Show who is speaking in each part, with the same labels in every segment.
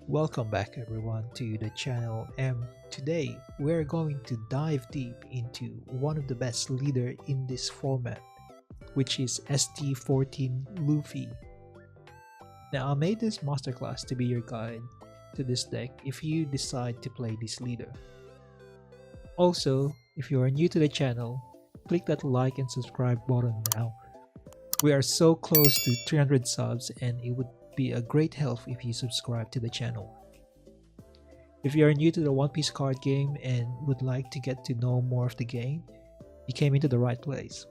Speaker 1: Welcome back everyone to the channel, and today we're going to dive deep into one of the best leader in this format, which is ST14 Luffy. Now I made this masterclass to be your guide to this deck if you decide to play this leader. Also, if you are new to the channel, click that like and subscribe button now. We are so close to 300 subs and it would be a great help if you subscribe to the channel. If you are new to the One Piece card game and would like to get to know more of the game, you came into the right place.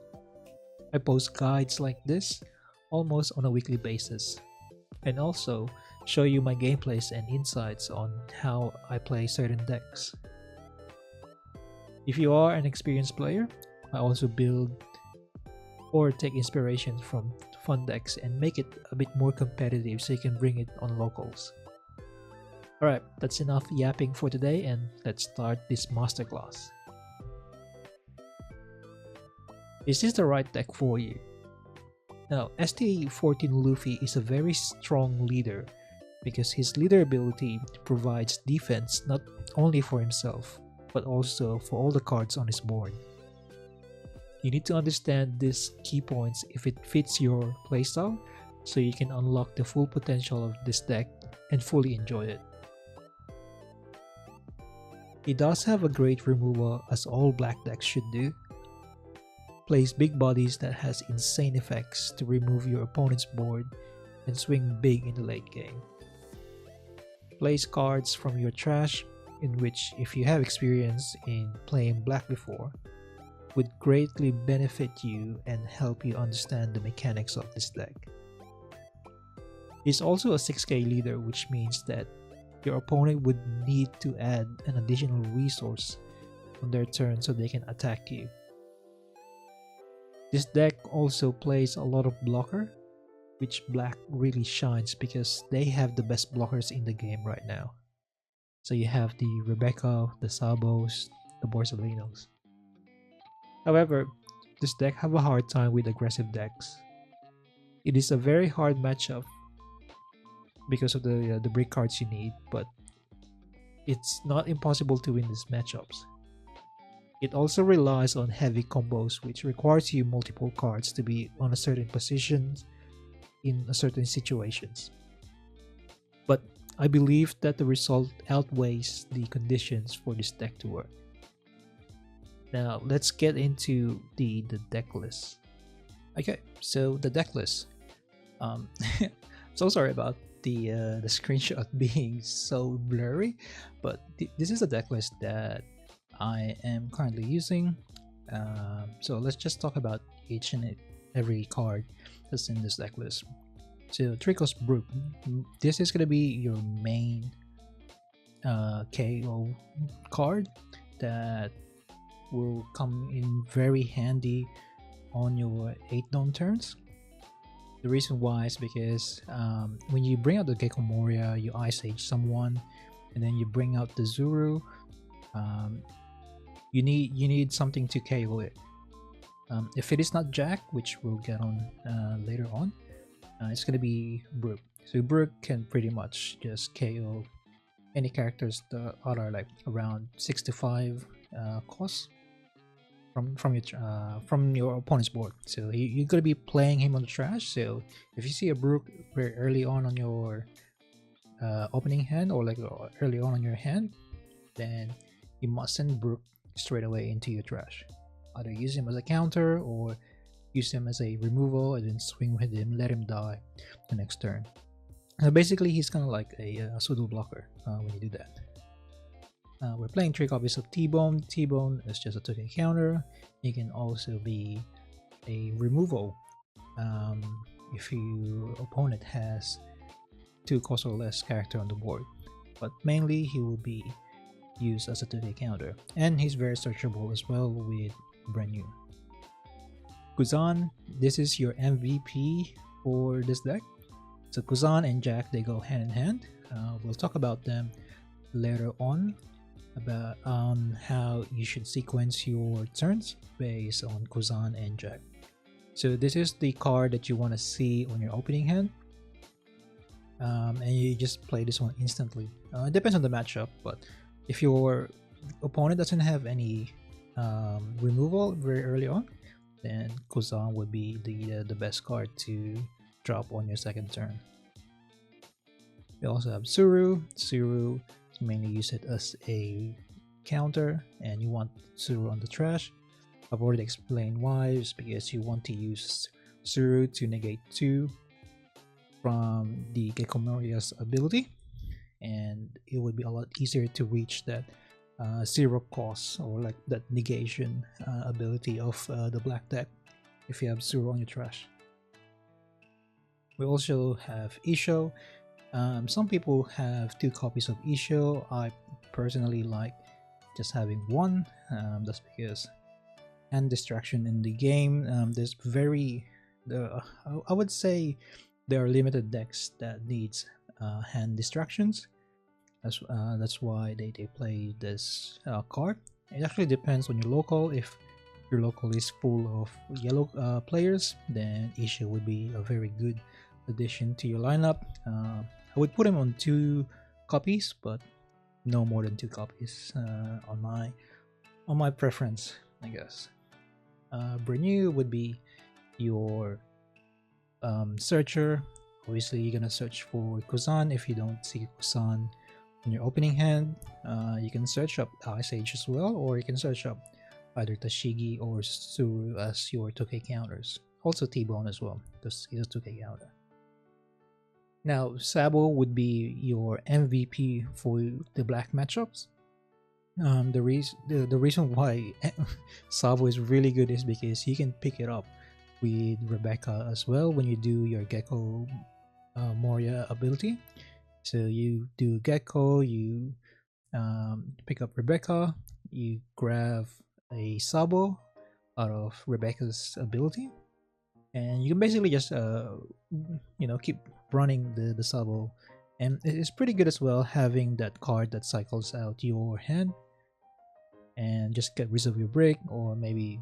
Speaker 1: I post guides like this almost on a weekly basis, and also show you my gameplays and insights on how I play certain decks. If you are an experienced player, I also build or take inspiration from fun decks and make it a bit more competitive so you can bring it on locals. Alright, that's enough yapping for today and let's start this masterclass. Is this the right deck for you? Now, ST14 Luffy is a very strong leader because his leader ability provides defense not only for himself but also for all the cards on his board. You need to understand these key points if it fits your playstyle so you can unlock the full potential of this deck and fully enjoy it. He does have a great removal as all black decks should do. Plays big bodies that has insane effects to remove your opponent's board and swing big in the late game. Plays cards from your trash in which, if you have experience in playing black before, would greatly benefit you and help you understand the mechanics of this deck. He's also a 6k leader, which means that your opponent would need to add an additional resource on their turn so they can attack you. This deck also plays a lot of blocker, which black really shines because they have the best blockers in the game right now. So you have the Rebecca, the Sabos, the Borsalinos. However, this deck have a hard time with aggressive decks. It is a very hard matchup because of the brick cards you need, but it's not impossible to win these matchups. It also relies on heavy combos, which requires you multiple cards to be on a certain position in a certain situations. But I believe that the result outweighs the conditions for this deck to work. Now let's get into the deck list. Okay, so the deck list. So sorry about the screenshot being so blurry, but this is a deck list that I am currently using. So let's just talk about each and every card that's in this deck list. So Trico's Brook. This is gonna be your main KO card that will come in very handy on your 8 dome turns. The reason why is because when you bring out the Gecko Moria, you Ice Age someone, and then you bring out the Zuru. You need something to KO it. If it is not Jack, which we'll get on later on, it's gonna be Brook. So Brook can pretty much just KO any characters that are like around 65 cost from your opponent's board. So you're gonna be playing him on the trash. So if you see a Brook very early on your opening hand, or like early on your hand, then you must send Brook straight away into your trash. Either use him as a counter or use him as a removal and then swing with him, let him die the next turn. So basically he's kind of like a pseudo blocker when you do that. We're playing 3 copies of T-Bone. T-Bone is just a 2k counter. It can also be a removal if your opponent has 2 cost or less character on the board. But mainly he will be used as a 2k counter. And he's very searchable as well with brand new. Kuzan, this is your MVP for this deck. So Kuzan and Jack, they go hand in hand. We'll talk about them later on, about how you should sequence your turns based on Kuzan and Jack. So this is the card that you want to see on your opening hand. and you just play this one instantly. It depends on the matchup, but if your opponent doesn't have any removal very early on, then Kuzan would be the best card to drop on your second turn. We also have Tsuru. Tsuru is mainly used as a counter, and you want Tsuru on the trash. I've already explained why. It's because you want to use Tsuru to negate 2 from the Gecko Moria's ability, and it would be a lot easier to reach that 0 cost or like that negation ability of the black deck if you have Tsuru on your trash. We also have Isho. Some people have 2 copies of Isho. I personally like just having 1. That's because hand distraction in the game. There's I would say there are limited decks that needs hand distractions. That's why they play this card. It actually depends on your local. If your local is full of yellow players, then Isha would be a very good addition to your lineup. I would put him on 2 copies, but no more than 2 copies on my preference, I guess. Brenu would be your searcher. Obviously, you're gonna search for Kuzan. If you don't see Kuzan in your opening hand, you can search up Ice Age as well, or you can search up either Tashigi or Tsuru as your 2K counters. Also T-Bone as well, because he's a 2K counter. Now, Sabo would be your MVP for the black matchups. The reason why Sabo is really good is because you can pick it up with Rebecca as well when you do your Gecko Moria ability. So you do Gecko, you pick up Rebecca, you grab a Sabo out of Rebecca's ability, and you can basically just keep running the Sabo, and it's pretty good as well having that card that cycles out your hand and just get rid of your break, or maybe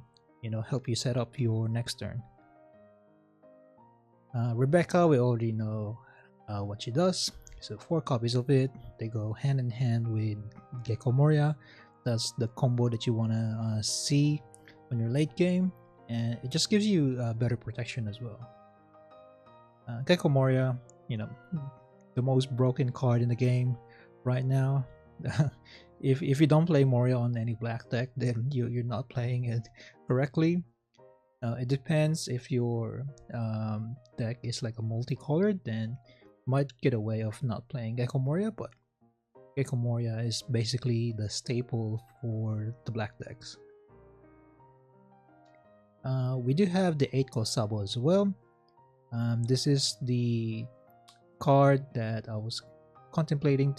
Speaker 1: help you set up your next turn. Rebecca, we already know what she does, so 4 copies of it. They go hand in hand with Gecko Moria. That's the combo that you want to see on your late game, and it just gives you better protection as well. Gecko Moria, the most broken card in the game right now. if you don't play Moria on any black deck, then you're not playing it correctly. It depends. If your deck is like a multicolored, then you might get away of not playing Gecko Moria, but Gecko Moria is basically the staple for the black decks. We do have the 8-cost Sabo as well. This is the card that I was contemplating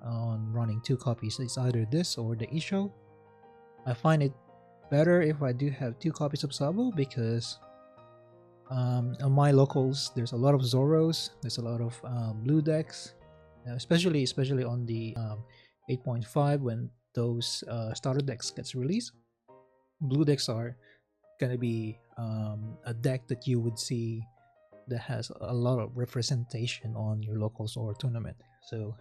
Speaker 1: on running 2 copies. It's either this or the Isho. I find it better if I do have 2 copies of Sabo because on my locals there's a lot of Zoros, there's a lot of blue decks, especially on the 8.5 when those starter decks gets released. Blue decks are gonna be a deck that you would see that has a lot of representation on your locals or tournament. So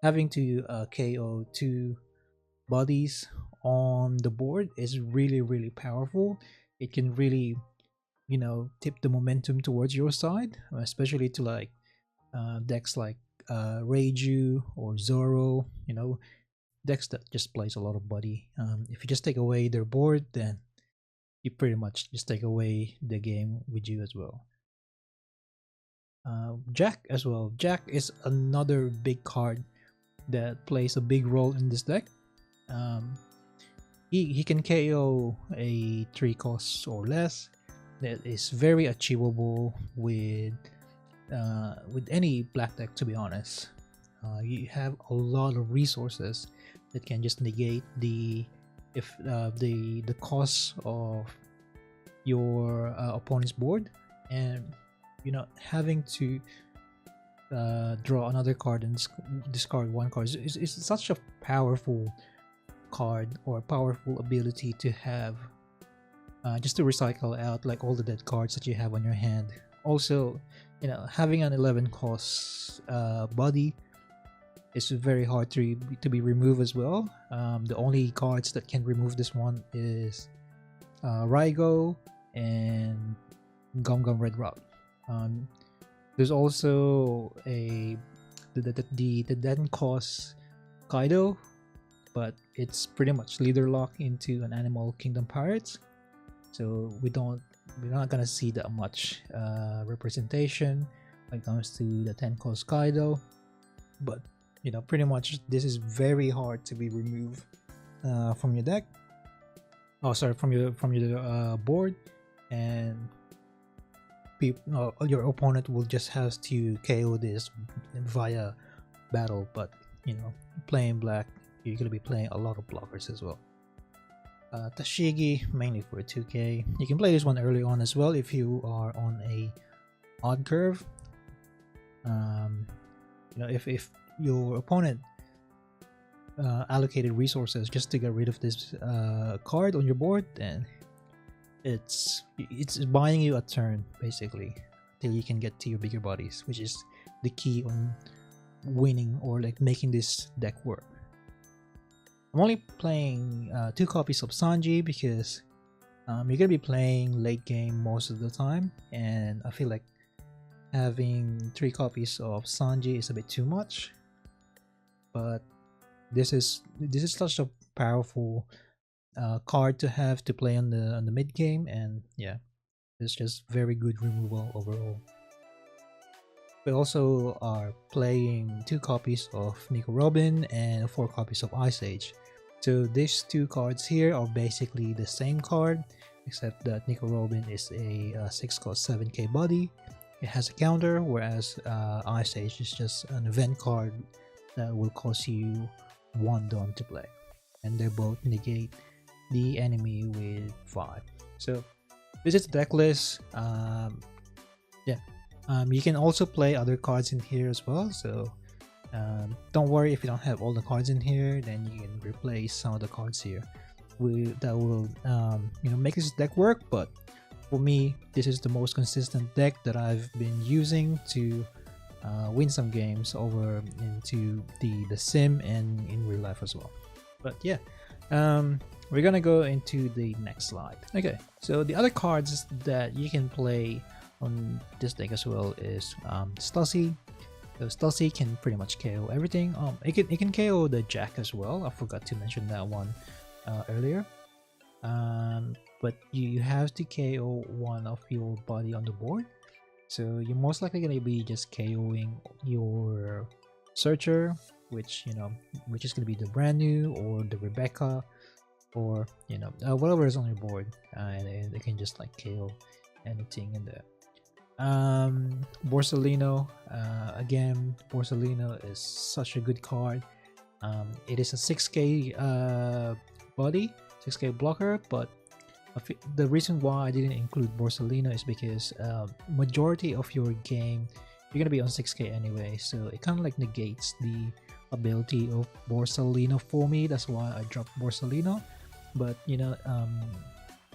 Speaker 1: having to KO 2 bodies on the board is really powerful. It can really tip the momentum towards your side, especially to like decks like Reiju or Zoro, decks that just plays a lot of body. If you just take away their board, then you pretty much just take away the game with you as well. Jack as well. Jack is another big card that plays a big role in this deck. He can KO a 3 costs or less. That is very achievable with any black deck, to be honest. You have a lot of resources that can just negate the cost of your opponent's board, and having to draw another card and discard 1 card is such a powerful card or powerful ability to have, just to recycle out like all the dead cards that you have on your hand also, having an 11 cost body is very hard to be removed as well. The only cards that can remove this one is Raigo and Gum Gum Red Rock. There's also the 10 cost Kaido, but it's pretty much leader lock into an Animal Kingdom Pirates, so we're not gonna see that much representation when it comes to the 10 cost Kaido. But pretty much this is very hard to be removed from your deck. Oh, sorry, from your board, and your opponent will just have to KO this via battle. But playing black, you're gonna be playing a lot of blockers as well. Tashigi mainly for 2k. You can play this one early on as well if you are on a odd curve. If your opponent allocated resources just to get rid of this card on your board, then it's buying you a turn basically till you can get to your bigger bodies, which is the key on winning or like making this deck work. I'm only playing 2 copies of Sanji because you're gonna be playing late game most of the time, and I feel like having 3 copies of Sanji is a bit too much. But this is such a powerful card to have to play on the mid game, and yeah, it's just very good removal overall. We also are playing 2 copies of Nico Robin and 4 copies of Ice Age. So these 2 cards here are basically the same card, except that Nico Robin is a 6 cost 7k body. It has a counter, whereas Ice Age is just an event card that will cost you 1 Dawn to play, and they both negate the enemy with 5. So this is the deck list. You can also play other cards in here as well, so don't worry if you don't have all the cards in here, then you can replace some of the cards here that will make this deck work. But for me, this is the most consistent deck that I've been using to win some games over into the sim and in real life as well. But yeah, we're gonna go into the next slide. Okay, so the other cards that you can play on this deck as well is Stussy. So Stussy can pretty much KO everything. It can KO the Jack as well. I forgot to mention that one earlier. But you have to KO one of your body on the board. So you're most likely gonna be just KOing your Searcher, which is gonna be the brand new or the Rebecca, or whatever is on your board, and they can just like KO anything in there. Borsalino, again, Borsalino is such a good card. It is a 6k body, 6k blocker, but the reason why I didn't include Borsalino is because majority of your game you're gonna be on 6k anyway, so it kind of like negates the ability of Borsalino for me. That's why I dropped Borsalino. But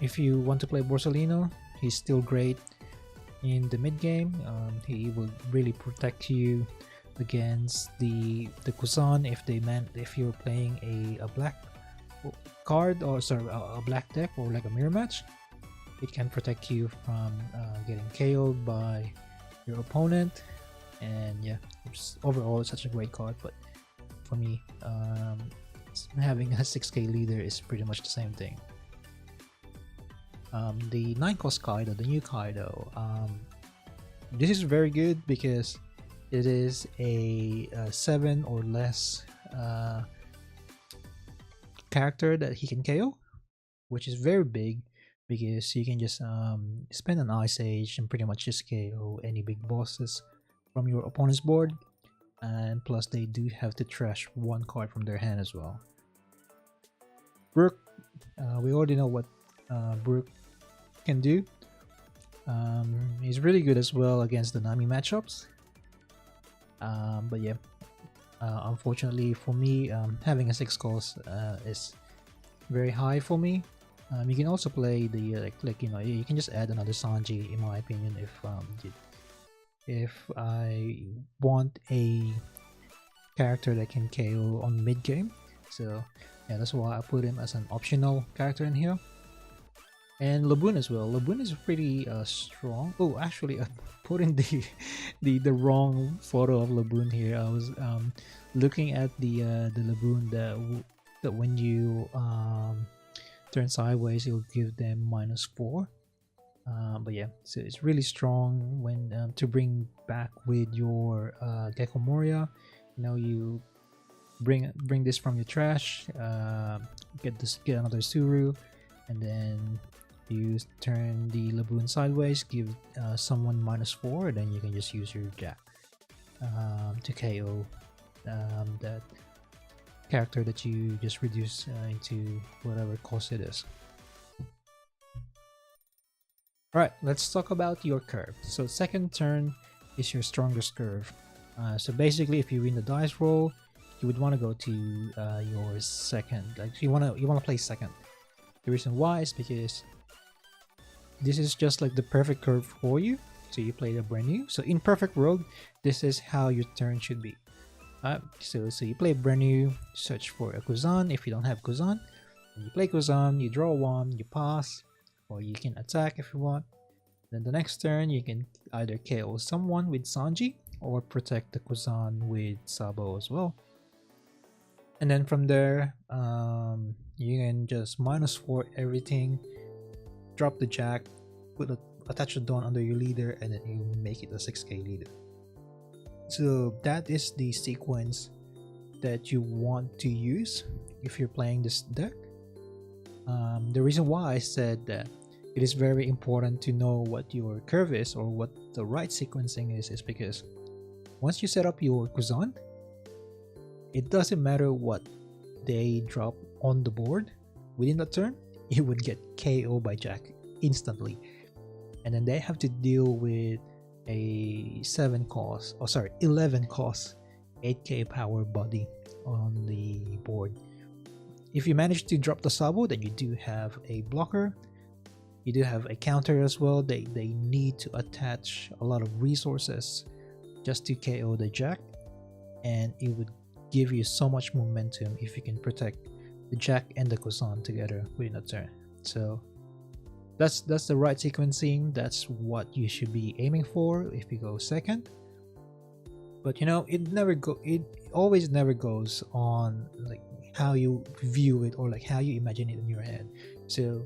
Speaker 1: if you want to play Borsalino, he's still great in the mid game. He will really protect you against the Kusan if you're playing a black card, or sorry, a black deck, or like a mirror match. It can protect you from getting KO'd by your opponent, and yeah, overall it's such a great card. But for me, having a 6k leader is pretty much the same thing. The 9 cost Kaido, the new Kaido, this is very good because it is a 7 or less character that he can KO, which is very big because you can just spend an Ice Age and pretty much just KO any big bosses from your opponent's board, and plus they do have to trash 1 card from their hand as well. Brook, we already know what Brook can do. He's really good as well against the Nami matchups. But yeah, unfortunately for me, having a 6 cost is very high for me. You can also play the you know, you can just add another Sanji, in my opinion, if I want a character that can KO on mid game. So yeah, that's why I put him as an optional character in here. And Laboon as well. Laboon is pretty strong. Oh, actually, I put in the wrong photo of Laboon here. I was looking at the Laboon that when you turn sideways, it'll give them -4. But yeah, so it's really strong when to bring back with your Gecko Moria. You know, you bring this from your trash, get another Suru, and then you turn the Laboon sideways, give someone -4, then you can just use your Jack to KO that character that you just reduce into whatever cost it is. Alright, let's talk about your curve. So second turn is your strongest curve. So basically, if you win the dice roll, you would want to go to your second. Like you want to play second. The reason why is because this is just like the perfect curve for you. So you play the brand new. So in perfect world, this is how your turn should be. So you play brand new, search for a Kuzan. If you don't have Kuzan, you play Kuzan, you draw one, you pass, or you can attack if you want. Then the next turn, you can either KO someone with Sanji or protect the Kuzan with Sabo as well. And then from there, you can just -4 everything, drop the Jack, attach the Dawn under your leader, and then you make it a 6k leader. So that is the sequence that you want to use if you're playing this deck. The reason why I said that it is very important to know what your curve is or what the right sequencing is because once you set up your Kuzan, it doesn't matter what they drop on the board within the turn, you would get KO by Jack instantly. And then they have to deal with a 11 cost 8k power body on the board. If you manage to drop the Sabo, then you do have a blocker, you do have a counter as well. They need to attach a lot of resources just to KO the Jack, and it would give you so much momentum if you can protect the Jack and the Kuzan together within a turn. So that's the right sequencing. That's what you should be aiming for if you go second. But you know, it always never goes on like how you view it or like how you imagine it in your head. So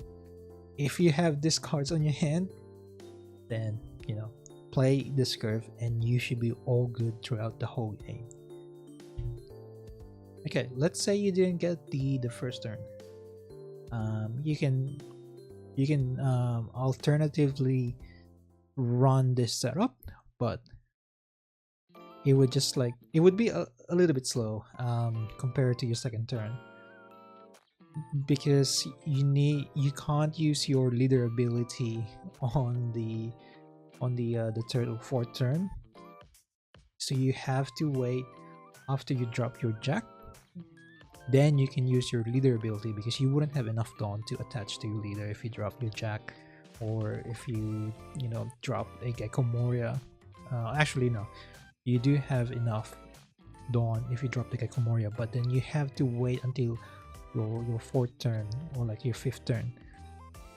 Speaker 1: if you have these cards on your hand, then you know, play this curve and you should be all good throughout the whole game. Okay, let's say you didn't get the first turn. You can alternatively run this setup, but it would be a little bit slow compared to your second turn, because you can't use your leader ability on the third or fourth turn. So you have to wait after you drop your Jack, then you can use your leader ability, because you wouldn't have enough Dawn to attach to your leader if you drop your Jack, or if you drop a Gecko Moria. Actually no, you do have enough Dawn if you drop the Gecko Moria, but then you have to wait until your fourth turn or like your fifth turn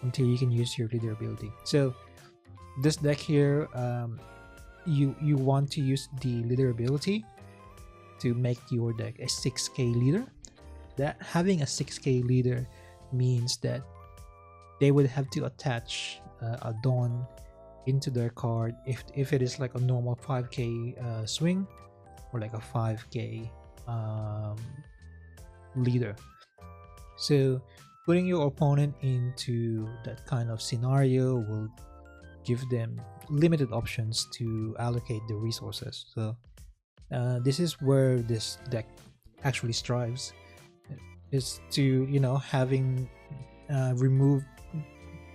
Speaker 1: until you can use your leader ability. So this deck here, you want to use the leader ability to make your deck a 6k leader. That having a 6k leader means that they would have to attach a Dawn into their card if it is like a normal 5k swing or like a 5k leader. So putting your opponent into that kind of scenario will give them limited options to allocate the resources. So this is where this deck actually strives, is to having remove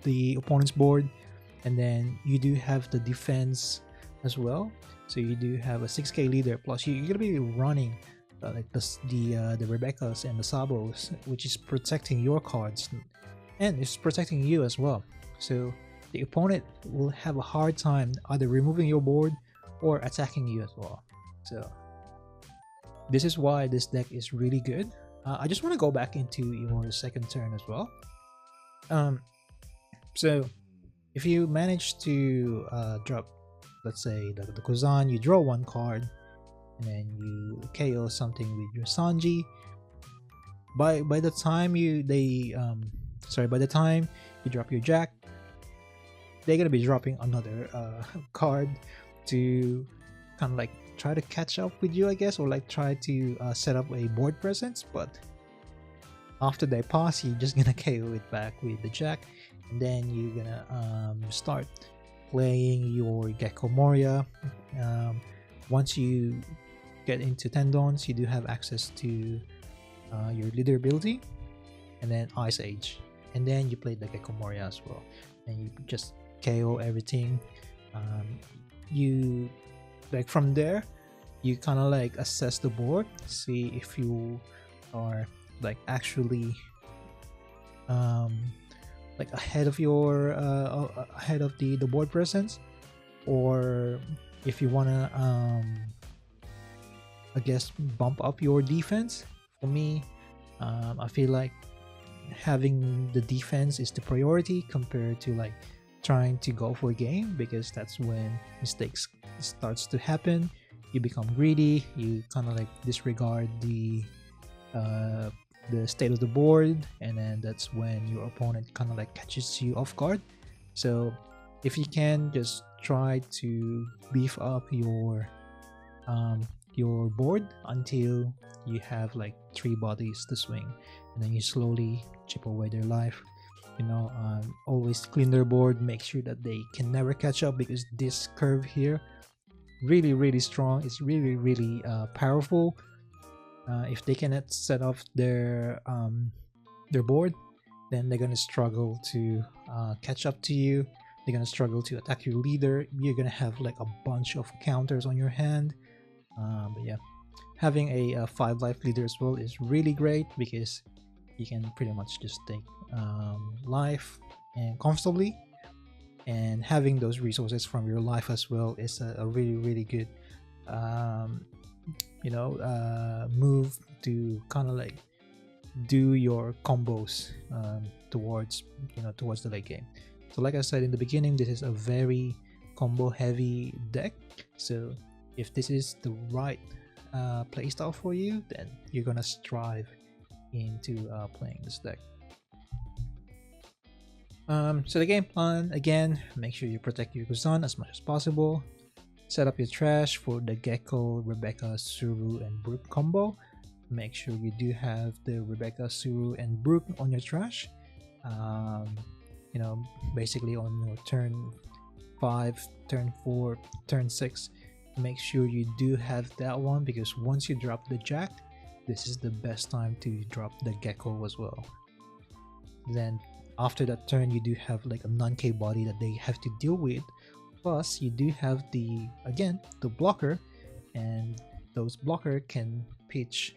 Speaker 1: the opponent's board, and then you do have the defense as well. So you do have a 6k leader, plus you're gonna be running like the Rebecca's and the Sabos, which is protecting your cards and it's protecting you as well. So the opponent will have a hard time either removing your board or attacking you as well. So this is why this deck is really good. I just want to go back into your second turn as well. So if you manage to drop, let's say the Kuzan, you draw one card and then you KO something with your Sanji. By the time by the time you drop your Jack, they're gonna be dropping another card to kind of like try to catch up with you, I guess, or like try to set up a board presence. But after they pass, you're just gonna KO it back with the Jack, and then you're gonna start playing your Gecko Moria. Once you get into Tendons, you do have access to your leader ability, and then Ice Age, and then you play the Gecko Moria as well, and you just KO everything. You like from there, you kind of like assess the board, see if you are like actually like ahead of your ahead of the board presence, or if you wanna I guess bump up your defense. For me, I feel like having the defense is the priority compared to like trying to go for a game, because that's when mistakes starts to happen. You become greedy, you kind of like disregard the state of the board, and then that's when your opponent kind of like catches you off guard. So if you can, just try to beef up your board until you have like 3 bodies to swing, and then you slowly chip away their life. You know, always clean their board, make sure that they can never catch up, because this curve here really strong. It's really powerful. If they cannot set off their board, then they're gonna struggle to catch up to you. They're gonna struggle to attack your leader. You're gonna have like a bunch of counters on your hand. But yeah, having a 5 life leader as well is really great, because you can pretty much just take life and comfortably, and having those resources from your life as well is a really good move to kind of like do your combos towards the late game. So like I said in the beginning, this is a very combo heavy deck, so if this is the right playstyle for you, then you're gonna strive into playing this deck. So the game plan, again, make sure you protect your Kuzan as much as possible. Set up your trash for the Gecko, Rebecca, Suru, and Brook combo. Make sure you do have the Rebecca, Suru, and Brook on your trash. Basically on your turn 5, turn 4, turn 6. Make sure you do have that one, because once you drop the Jack, this is the best time to drop the Gecko as well. Then after that turn, you do have like a non-K body that they have to deal with. Plus, you do have the blocker, and those blocker can pitch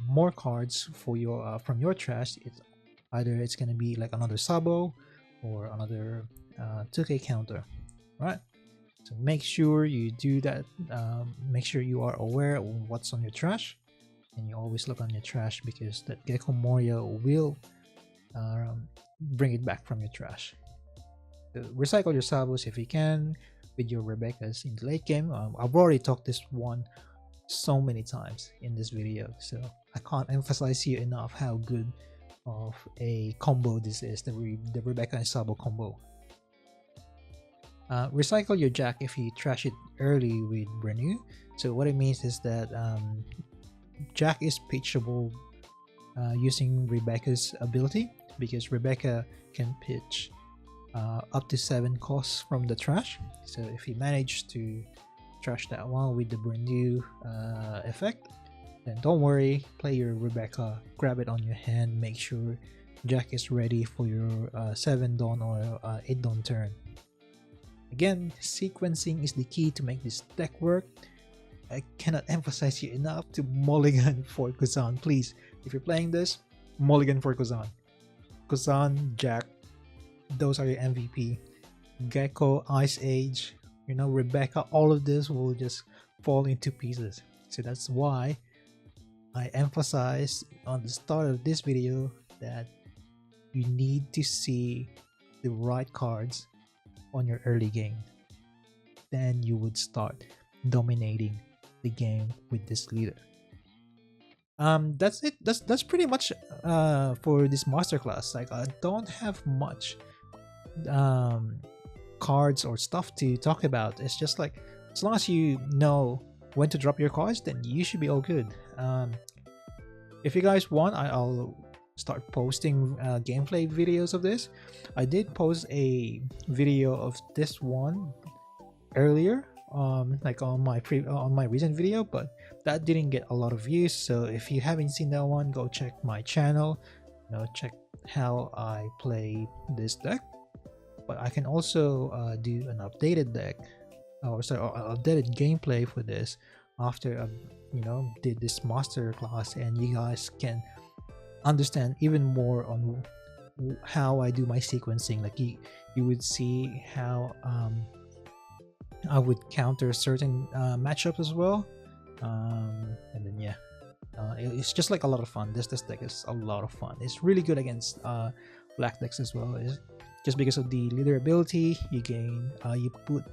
Speaker 1: more cards for your from your trash. It's gonna be like another Sabo or another 2K counter, right? So make sure you do that. Make sure you are aware of what's on your trash, and you always look on your trash, because that Gecko Moria will bring it back from your trash. So recycle your Sabos if you can with your Rebeccas in the late game. I've already talked this one so many times in this video, so I can't emphasize here enough how good of a combo this is, the Rebecca and Sabo combo. Recycle your Jack if you trash it early with Renew. So what it means is that Jack is pitchable using Rebecca's ability, because Rebecca can pitch up to 7 costs from the trash. So if you manage to trash that one with the Renew effect, then don't worry, play your Rebecca, grab it on your hand, make sure Jack is ready for your 7 dawn or 8 dawn turn. Again, sequencing is the key to make this deck work. I cannot emphasize you enough to mulligan for Kuzan. Please, if you're playing this, mulligan for Kuzan. Kazan, Jack, those are your MVP. Gecko, Ice Age, Rebecca, all of this will just fall into pieces. So that's why I emphasize on the start of this video that you need to see the right cards on your early game. Then you would start dominating the game with this leader. That's it. That's pretty much for this masterclass. Like, I don't have much cards or stuff to talk about. It's just like, as long as you know when to drop your cards, then you should be all good. If you guys want, I'll start posting gameplay videos of this. I did post a video of this one earlier, like on my recent video, but that didn't get a lot of views. So if you haven't seen that one, go check my channel, check how I play this deck. But I can also do an updated deck, or updated gameplay for this after I did this master class, and you guys can understand even more on how I do my sequencing. Like, you would see how I would counter certain matchups as well, and then yeah, it's just like a lot of fun. This deck is a lot of fun. It's really good against black decks as well. It's just because of the leader ability, you gain you put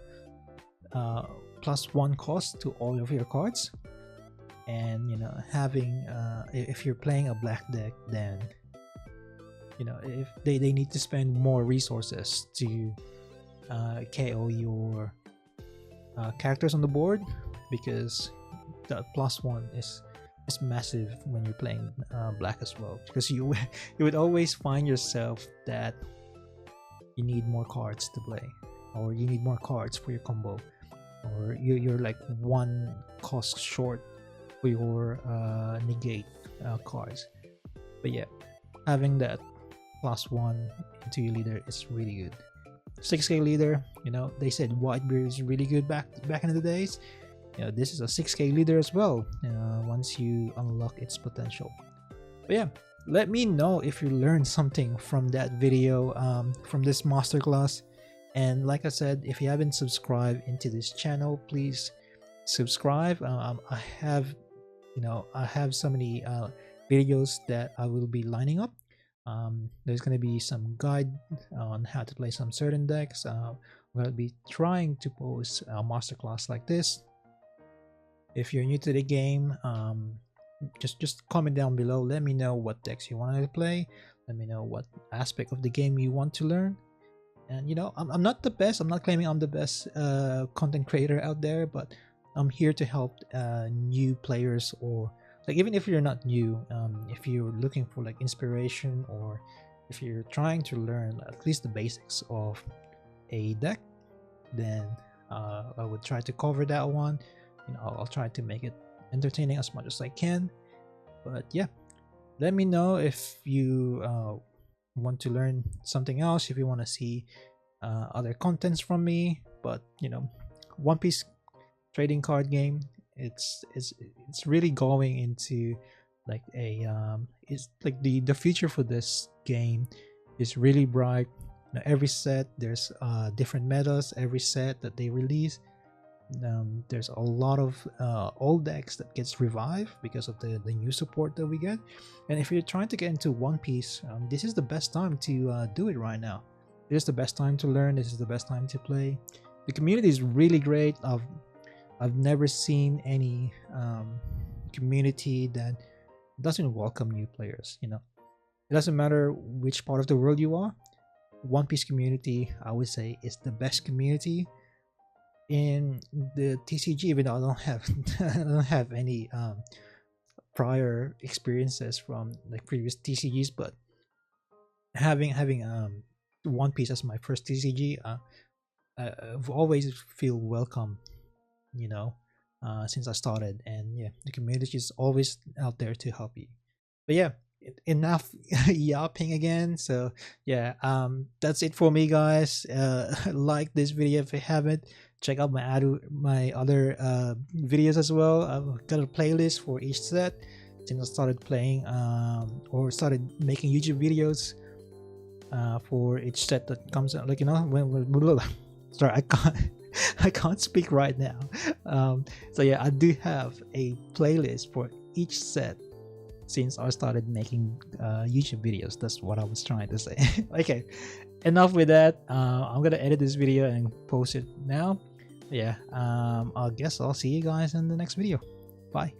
Speaker 1: +1 cost to all of your cards, and having if you're playing a black deck, then if they need to spend more resources to KO your characters on the board, because the +1 is massive when you're playing black as well, because you would always find yourself that you need more cards to play, or you need more cards for your combo, or you're like 1 cost short for your negate cards. But yeah, having that +1 into your leader is really good. 6k leader, they said Whitebeard is really good back in the days. This is a 6k leader as well, once you unlock its potential. But yeah, let me know if you learned something from that video, from this masterclass. And like I said, if you haven't subscribed into this channel, please subscribe. I have so many videos that I will be lining up. There's going to be some guide on how to play some certain decks. We'll be trying to post a masterclass like this. If you're new to the game, just comment down below. Let me know what decks you want to play. Let me know what aspect of the game you want to learn. And I'm not the best. I'm not claiming I'm the best content creator out there, but I'm here to help new players, or like, even if you're not new, if you're looking for like inspiration, or if you're trying to learn at least the basics of a deck, then I would try to cover that one. I'll try to make it entertaining as much as I can. But yeah, let me know if you want to learn something else, if you want to see other contents from me. But One Piece trading card game, it's really going into like a it's like the future for this game is really bright. Every set there's different metas. Every set that they release, there's a lot of old decks that gets revived because of the new support that we get. And if you're trying to get into One Piece, this is the best time to do it right now. This is the best time to learn. This is the best time to play. The community is really great. I've never seen any community that doesn't welcome new players. It doesn't matter which part of the world you are. One Piece community, I would say, is the best community in the TCG. Even though I don't have any prior experiences from like previous TCGs, but having One Piece as my first TCG, I've always feel welcome, since I started. And yeah, the community is always out there to help you. But yeah, enough yapping again. So yeah, that's it for me, guys. Like this video if you haven't. Check out my other videos as well. I've got a playlist for each set since I started playing or started making YouTube videos. for each set that comes out. Like, you know, sorry, I can't I can't speak right now. So yeah, I do have a playlist for each set since I started making YouTube videos. That's what I was trying to say. Okay, enough with that. I'm gonna edit this video and post it now. Yeah, I guess I'll see you guys in the next video. Bye.